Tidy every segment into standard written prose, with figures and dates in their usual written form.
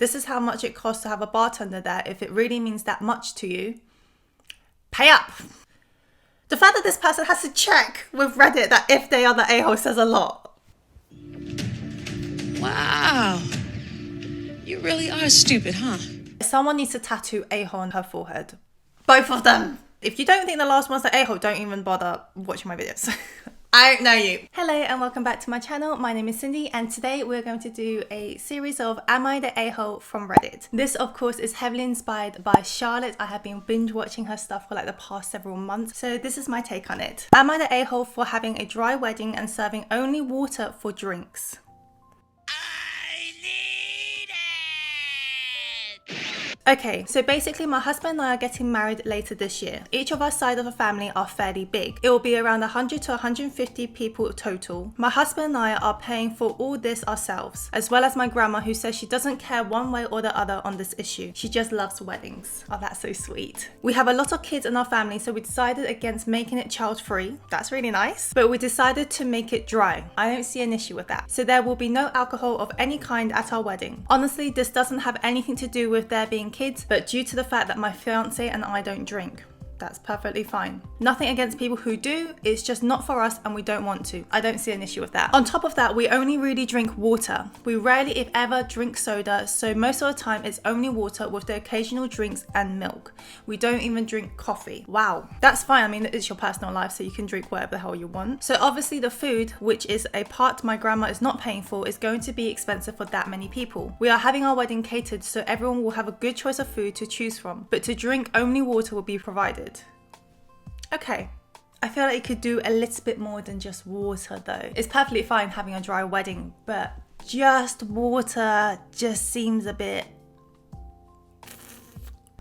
This is how much it costs to have a bartender there. If it really means that much to you, pay up. The fact that this person has to check with Reddit that if they are the a-hole says a lot. Wow. You really are stupid, huh? Someone needs to tattoo a-hole on her forehead. Both of them. If you don't think the last one's the a-hole, don't even bother watching my videos. I don't know you. Hello and welcome back to my channel. My name is Cindy and today we're going to do a series of Am I the A-hole from Reddit. This of course is heavily inspired by Charlotte. I have been binge watching her stuff for like the past several months. So this is my take on it. Am I the a-hole for having a dry wedding and serving only water for drinks? Okay, so basically my husband and I are getting married later this year. Each of our side of the family are fairly big. It will be around 100 to 150 people total. My husband and I are paying for all this ourselves, as well as my grandma who says she doesn't care one way or the other on this issue. She just loves weddings. Oh, that's so sweet. We have a lot of kids in our family, so we decided against making it child-free. That's really nice. But we decided to make it dry. I don't see an issue with that. So there will be no alcohol of any kind at our wedding. Honestly, this doesn't have anything to do with there being kids, but due to the fact that my fiance and I don't drink. That's perfectly fine. Nothing against people who do, it's just not for us and we don't want to. I don't see an issue with that. On top of that, we only really drink water. We rarely, if ever, drink soda, so most of the time it's only water with the occasional drinks and milk. We don't even drink coffee. Wow, that's fine. I mean, it's your personal life, so you can drink whatever the hell you want. So obviously the food, which is a part my grandma is not paying for, is going to be expensive for that many people. We are having our wedding catered, so everyone will have a good choice of food to choose from, but to drink only water will be provided. Okay, I feel like you could do a little bit more than just water though. It's perfectly fine having a dry wedding, but just water just seems a bit...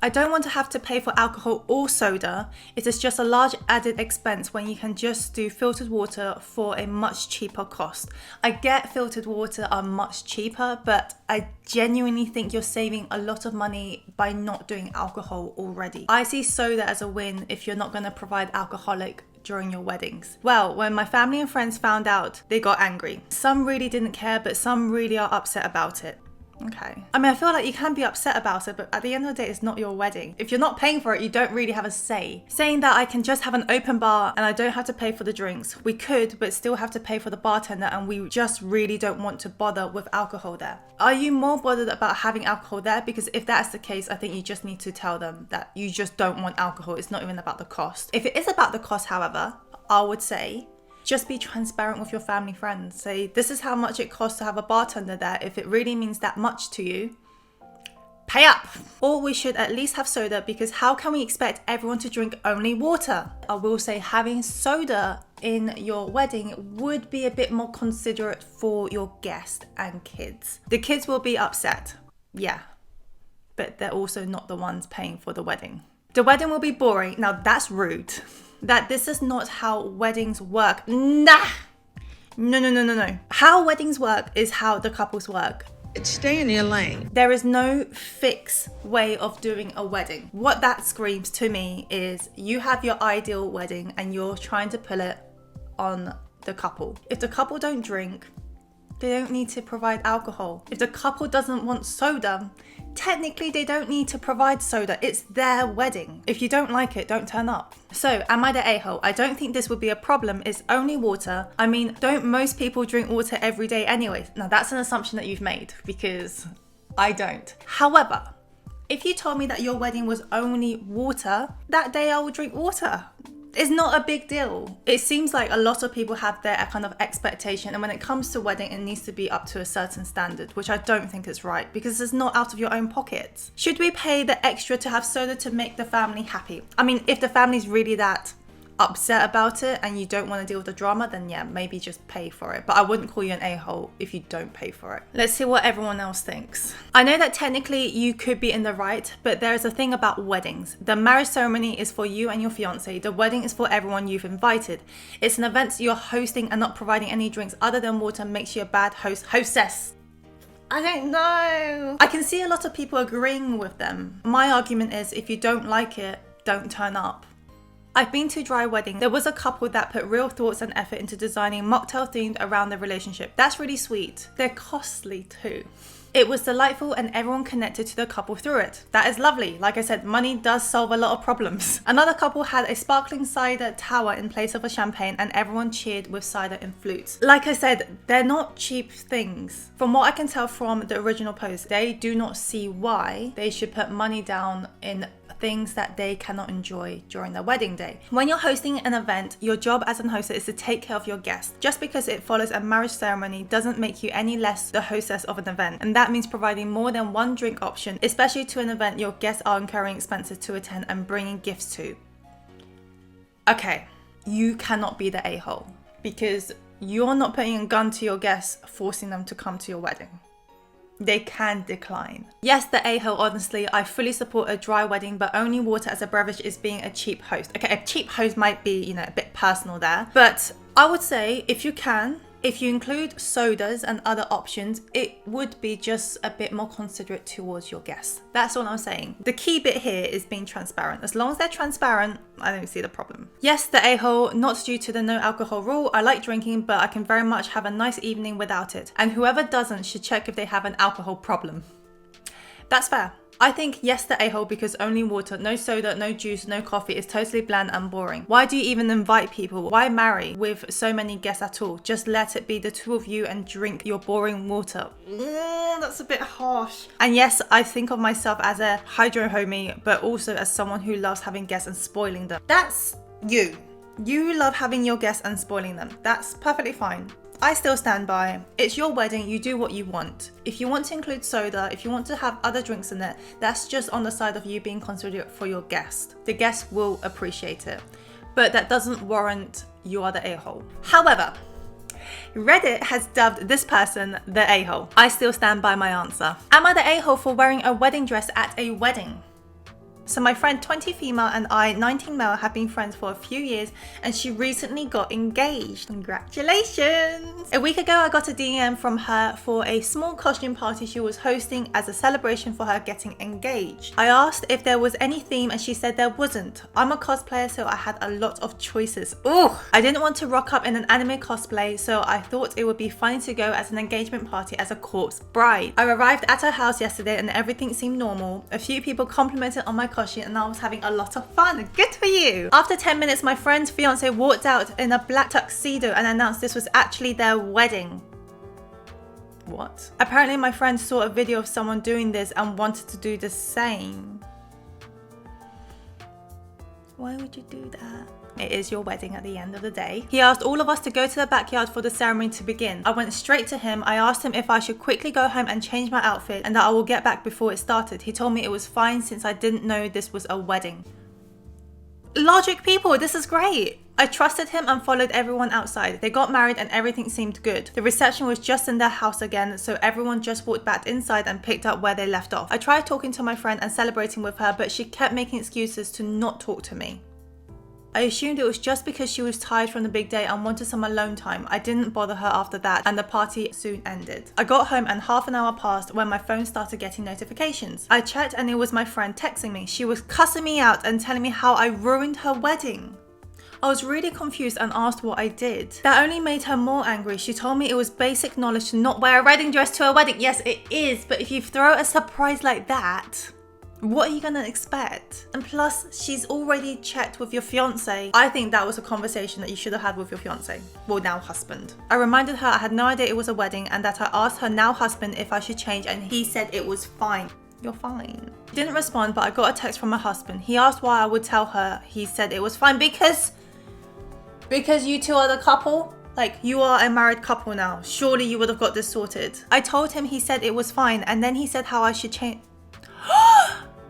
I don't want to have to pay for alcohol or soda. It is just a large added expense when you can just do filtered water for a much cheaper cost. I get filtered water are much cheaper, but I genuinely think you're saving a lot of money by not doing alcohol already. I see soda as a win if you're not going to provide alcoholic during your weddings. Well, when my family and friends found out, they got angry. Some really didn't care, but some really are upset about it. Okay. I mean, I feel like you can be upset about it, but at the end of the day, it's not your wedding. If you're not paying for it, you don't really have a say. Saying that I can just have an open bar and I don't have to pay for the drinks. We could, but still have to pay for the bartender, and we just really don't want to bother with alcohol there. Are you more bothered about having alcohol there? Because if that's the case, I think you just need to tell them that you just don't want alcohol. It's not even about the cost. If it is about the cost, however, I would say just be transparent with your family friends. Say, this is how much it costs to have a bartender there. If it really means that much to you, pay up. Or we should at least have soda, because how can we expect everyone to drink only water? I will say having soda in your wedding would be a bit more considerate for your guests and kids. The kids will be upset, yeah, but they're also not the ones paying for the wedding. The wedding will be boring. Now that's rude. That this is not how weddings work. Nah. No. How weddings work is how the couples work. Stay in your lane. There is no fixed way of doing a wedding. What that screams to me is you have your ideal wedding and you're trying to pull it on the couple. If the couple don't drink, they don't need to provide alcohol. If the couple doesn't want soda, technically they don't need to provide soda. It's their wedding. If you don't like it, don't turn up. So, am I the a-hole? I don't think this would be a problem. It's only water. I mean, don't most people drink water every day anyway? Now that's an assumption that you've made, because I don't. However, if you told me that your wedding was only water, that day I will drink water. It's not a big deal. It seems like a lot of people have their kind of expectation, and when it comes to wedding, it needs to be up to a certain standard, which I don't think is right, because it's not out of your own pockets. Should we pay the extra to have soda to make the family happy? I mean, if the family's really that upset about it and you don't want to deal with the drama, then yeah, maybe just pay for it. But I wouldn't call you an a-hole if you don't pay for it. Let's see what everyone else thinks. I know that technically you could be in the right, but there's a thing about weddings. The marriage ceremony is for you and your fiance. The wedding is for everyone you've invited. It's an event you're hosting, and not providing any drinks other than water makes you a bad hostess. I don't know. I can see a lot of people agreeing with them. My argument is, if you don't like it, don't turn up. I've been to dry weddings. There was a couple that put real thoughts and effort into designing mocktail themed around the relationship. That's really sweet. They're costly too. It was delightful and everyone connected to the couple through it. That is lovely. Like I said, money does solve a lot of problems. Another couple had a sparkling cider tower in place of a champagne and everyone cheered with cider in flutes. Like I said, they're not cheap things. From what I can tell from the original post, they do not see why they should put money down in things that they cannot enjoy during their wedding day. When you're hosting an event, your job as an hostess is to take care of your guests. Just because it follows a marriage ceremony doesn't make you any less the hostess of an event. And that means providing more than one drink option, especially to an event your guests are incurring expenses to attend and bringing gifts to. Okay, you cannot be the a-hole because you're not putting a gun to your guests, forcing them to come to your wedding. They can decline. Yes, the a-hole, honestly, I fully support a dry wedding, but only water as a beverage is being a cheap host. Okay, a cheap host might be, a bit personal there, but I would say if you include sodas and other options, it would be just a bit more considerate towards your guests. That's all I'm saying. The key bit here is being transparent. As long as they're transparent, I don't see the problem. Yes, the a-hole, not due to the no alcohol rule. I like drinking, but I can very much have a nice evening without it. And whoever doesn't should check if they have an alcohol problem. That's fair. I think yes, the a-hole, because only water, no soda, no juice, no coffee is totally bland and boring. Why do you even invite people? Why marry with so many guests at all? Just let it be the two of you and drink your boring water. That's a bit harsh. And yes, I think of myself as a hydro homie, but also as someone who loves having guests and spoiling them. That's you. You love having your guests and spoiling them. That's perfectly fine. I still stand by, it's your wedding, you do what you want. If you want to include soda, if you want to have other drinks in it, that's just on the side of you being considerate for your guest. The guest will appreciate it, but that doesn't warrant you are the a-hole. However, Reddit has dubbed this person the a-hole. I still stand by my answer. Am I the a-hole for wearing a wedding dress at a wedding? So my friend 20 female and I 19 male have been friends for a few years and she recently got engaged. Congratulations! A week ago I got a DM from her for a small costume party she was hosting as a celebration for her getting engaged. I asked if there was any theme and she said there wasn't. I'm a cosplayer so I had a lot of choices. Ooh! I didn't want to rock up in an anime cosplay so I thought it would be funny to go as an engagement party as a corpse bride. I arrived at her house yesterday and everything seemed normal. A few people complimented on my costume and I was having a lot of fun. Good for you! After 10 minutes, my friend's fiance walked out in a black tuxedo and announced this was actually their wedding. What? Apparently my friend saw a video of someone doing this and wanted to do the same. Why would you do that? It is your wedding at the end of the day. He asked all of us to go to the backyard for the ceremony to begin. I went straight to him. I asked him if I should quickly go home and change my outfit and that I will get back before it started. He told me it was fine since I didn't know this was a wedding. Logic, people, this is great. I trusted him and followed everyone outside. They got married and everything seemed good. The reception was just in their house again, so everyone just walked back inside and picked up where they left off. I tried talking to my friend and celebrating with her, but she kept making excuses to not talk to me. I assumed it was just because she was tired from the big day and wanted some alone time. I didn't bother her after that and the party soon ended. I got home and half an hour passed when my phone started getting notifications. I checked and it was my friend texting me. She was cussing me out and telling me how I ruined her wedding. I was really confused and asked what I did. That only made her more angry. She told me it was basic knowledge to not wear a wedding dress to a wedding. Yes, it is, but if you throw a surprise like that, what are you gonna expect? And plus, she's already checked with your fiance. I think that was a conversation that you should have had with your fiance. Well, now husband. I reminded her I had no idea it was a wedding and that I asked her now husband if I should change and he said it was fine. You're fine. She didn't respond, but I got a text from my husband. He asked why I would tell her. He said it was fine because you two are the couple? Like, you are a married couple now. Surely you would have got this sorted. I told him, he said it was fine, and then he said how I should change.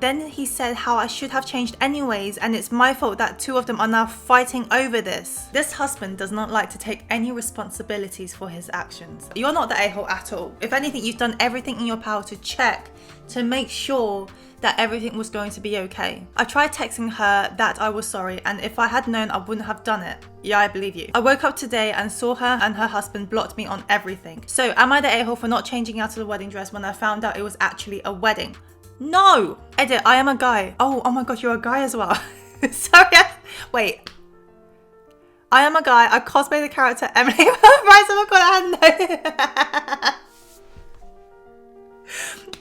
Then he said how I should have changed anyways, and it's my fault that two of them are now fighting over this. This husband does not like to take any responsibilities for his actions. You're not the a-hole at all. If anything, you've done everything in your power to check, to make sure that everything was going to be okay. I tried texting her that I was sorry, and if I had known, I wouldn't have done it. Yeah, I believe you. I woke up today and saw her and her husband blocked me on everything. So am I the a-hole for not changing out of the wedding dress when I found out it was actually a wedding? No! Edit, I am a guy. Oh my god, you're a guy as well. Sorry, wait. I am a guy. I cosplay the character Emily. Right, oh my god, I had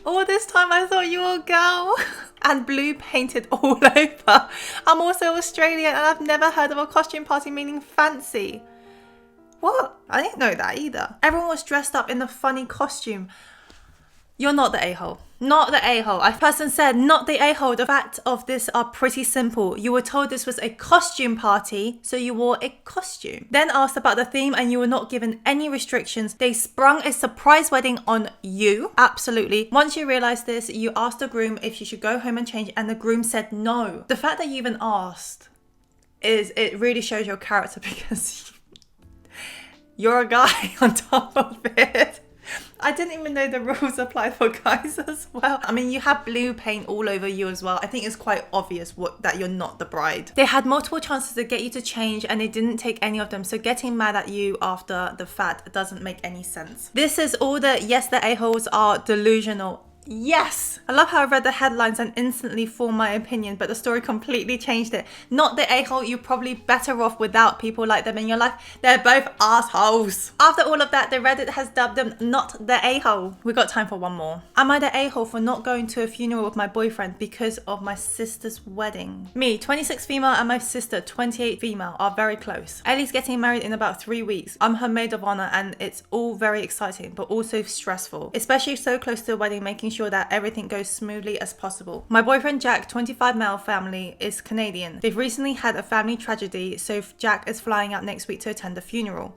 All this time I thought you were a girl. And blue painted all over. I'm also Australian and I've never heard of a costume party meaning fancy. What? I didn't know that either. Everyone was dressed up in a funny costume. You're not the a-hole. Not the a-hole. A person said, not the a-hole. The facts of this are pretty simple. You were told this was a costume party, so you wore a costume. Then asked about the theme and you were not given any restrictions. They sprung a surprise wedding on you. Absolutely. Once you realized this, you asked the groom if you should go home and change and the groom said no. The fact that you even asked it really shows your character because you're a guy on top of it. I didn't even know the rules applied for guys as well. I mean, you have blue paint all over you as well. I think it's quite obvious that you're not the bride. They had multiple chances to get you to change and they didn't take any of them. So getting mad at you after the fact doesn't make any sense. This is all the yes, the a-holes are delusional. Yes! I love how I read the headlines and instantly formed my opinion, but the story completely changed it. Not the a-hole, you're probably better off without people like them in your life. They're both assholes. After all of that, the Reddit has dubbed them not the a-hole. We got time for one more. Am I the a-hole for not going to a funeral with my boyfriend because of my sister's wedding? Me, 26 female, and my sister, 28 female, are very close. Ellie's getting married in about 3 weeks. I'm her maid of honor and it's all very exciting, but also stressful. Especially so close to the wedding, making sure that everything goes smoothly as possible. My boyfriend Jack, 25 male family, is Canadian. They've recently had a family tragedy, so Jack is flying out next week to attend the funeral.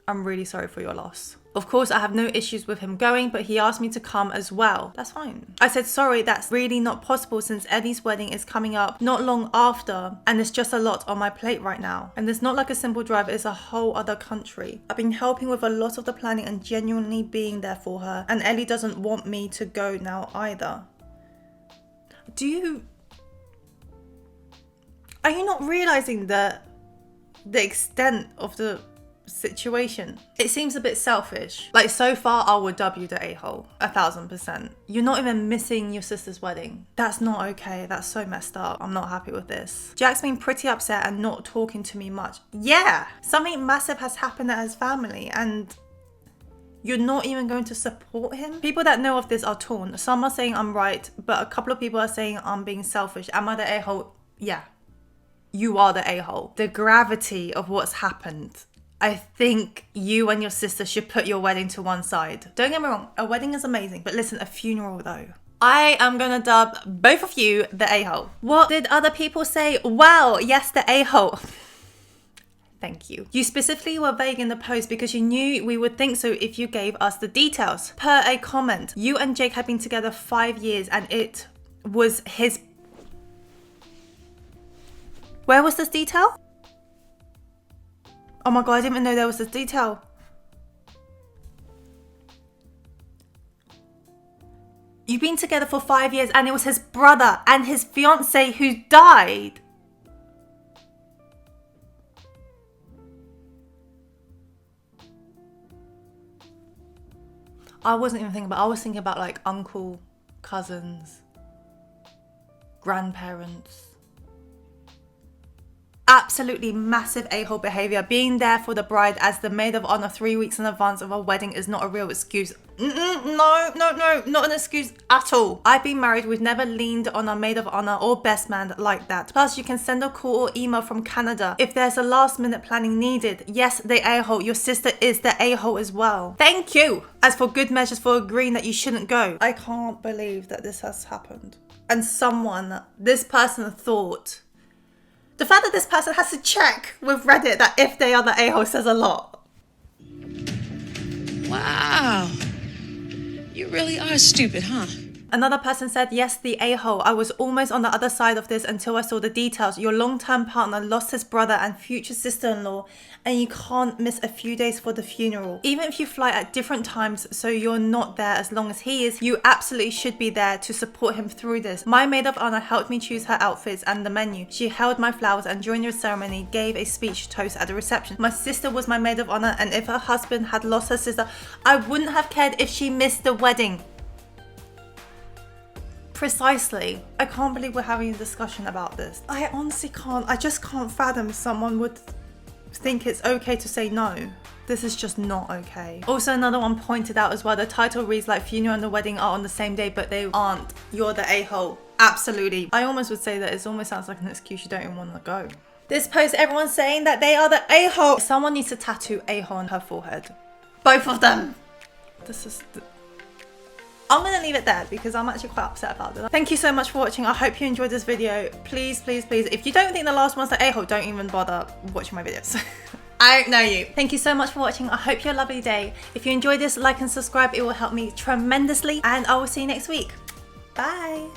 I'm really sorry for your loss. Of course, I have no issues with him going, but he asked me to come as well. That's fine. I said, sorry, that's really not possible since Eddie's wedding is coming up not long after, and there's just a lot on my plate right now. And it's not like a simple drive, it's a whole other country. I've been helping with a lot of the planning and genuinely being there for her, and Ellie doesn't want me to go now either. Are you not realizing the extent of the situation? It seems a bit selfish. Like, so far I would dub you the a-hole 1000%. You're not even missing your sister's wedding. That's not okay. That's so messed up. I'm not happy with this. Jack's been pretty upset and not talking to me much. Yeah, something massive has happened at his family and you're not even going to support him? People that know of this are torn. Some are saying I'm right, but a couple of people are saying I'm being selfish. Am I the a-hole? Yeah, you are the a-hole. The gravity of what's happened, I think you and your sister should put your wedding to one side. Don't get me wrong, a wedding is amazing, but listen, a funeral though. I am gonna dub both of you the a-hole. What did other people say? Well, yes, the a-hole. Thank you. You specifically were vague in the post because you knew we would think so if you gave us the details. Per a comment, you and Jake had been together 5 years and it was his... Where was this detail? Oh my god, I didn't even know there was this detail. You've been together for 5 years and it was his brother and his fiance who died. I wasn't even thinking about, I was thinking about like uncle, cousins, grandparents. Absolutely massive a-hole behavior. Being there for the bride as the maid of honor 3 weeks in advance of a wedding is not a real excuse. No, not an excuse at all. I've been married, we've never leaned on a maid of honor or best man like that. Plus, you can send a call or email from Canada if there's a last minute planning needed. Yes, the a-hole, your sister is the a-hole as well. Thank you. As for good measures for agreeing that you shouldn't go. I can't believe that this has happened. And this person thought... The fact that this person has to check with Reddit that if they are the a-hole says a lot. Wow. You really are stupid, huh? Another person said, yes, the a-hole. I was almost on the other side of this until I saw the details. Your long-term partner lost his brother and future sister-in-law, and you can't miss a few days for the funeral. Even if you fly at different times so you're not there as long as he is, you absolutely should be there to support him through this. My maid of honor helped me choose her outfits and the menu. She held my flowers and during the ceremony gave a speech toast at the reception. My sister was my maid of honor, and if her husband had lost her sister, I wouldn't have cared if she missed the wedding. Precisely. I can't believe we're having a discussion about this. I honestly can't. I just can't fathom someone would think it's okay to say no. This is just not okay. Also, another one pointed out as well, the title reads like funeral and the wedding are on the same day, but they aren't. You're the a-hole. Absolutely. I almost would say that it almost sounds like an excuse you don't even want to go. This post, everyone's saying that they are the a-hole. Someone needs to tattoo a-hole on her forehead. Both of them. This is... I'm gonna leave it there because I'm actually quite upset about this. Thank you so much for watching. I hope you enjoyed this video. Please, please, please, if you don't think the last one's the a-hole, don't even bother watching my videos. I don't know you. Thank you so much for watching. I hope you have a lovely day. If you enjoyed this, like and subscribe. It will help me tremendously. And I will see you next week. Bye.